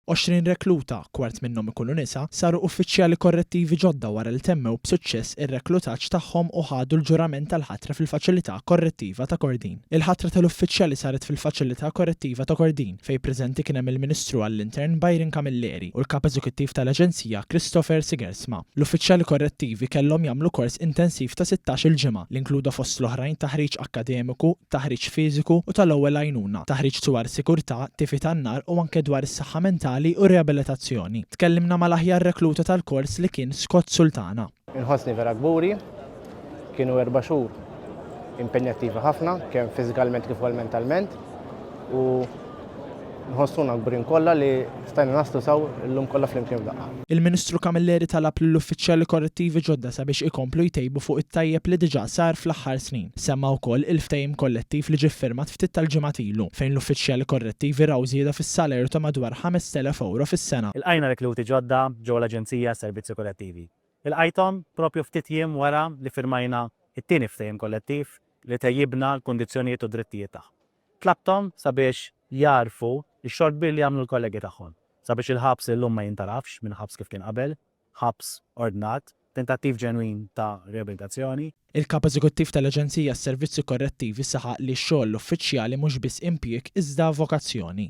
20 rekluta, kwart minnhom ikunu nisa, saru uffiċjali korrettivi ġodda wara li temmew b'suċċess ir-reklutaġġ tagħhom u ħadu l-ġurament tal-ħatra fil-faċilità korrettiva ta' Kordin. Il-ħatra tal-uffiċjali saret fil-faċilità korrettiva ta' Kordin fejn preżenti kien hemm il-Ministru għall-Intern Byron Camilleri u l-Kap Eżekuttiv tal-Aġenzija Christopher Sigersma. L-uffiċjali korrettivi kellhom jagħmlu kors intensiv ta' 16-il ġimgħa li inkluda fost l-oħrajn taħriġ akademiku, taħriġ fiżiku u tal-ewwel għajnuna, taħriġ dwar sikurtà, tifi tan-nar u anke dwar is-saħħa mentali u riabilitazzjoni. Tkellimna mal-aħjar rekluta tal-kors li kien Scott Sultana. Inħossni vera gburi, kienu 4 xhur impenjattivi ħafna, kemm fiżikalment kif ukoll mentalment, u nħossuna gburin kollha li stajna naslu sew illum kollha flimkien f'daqqa. Il-Ministru Camilleri talab lill-uffiċjali korrettivi ġodda sabiex ikomplu jtejbu fuq it-tajjeb li diġà sar fl-aħħar snin. Semma wkoll il-ftehim kollettiv li ġie ffirmat ftit tal-ġimgħat ilu fejn l-uffiċjali korrettivi raw żieda fis-salarju ta' madwar 5,000 euro fis-sena. Il-qajna rekluti ġodda ġew l-Aġenzija Servizzi Kollettivi. Il-qajthom propju ftit jiem wara li firmajna it-tieni ftehim kollettiv li tejjibna l-kundizzjonijiet u drittijiet tagħhom. Tlabthom sabiex jarfu x-xogħol billi jagħmlu l-kollegi tagħhom sabiex il-ħabs illum ma jintarafx minn ħabs kif kien qabel, ħabs ordnat, tentattiv ġenwin ta' riabilitazzjoni. Il-Kap Eżekuttiv tal-Aġenzija Servizzi Korrettivi saħaq li x-xogħol uffiċjali mhux biss impjieg iżda vokazzjoni.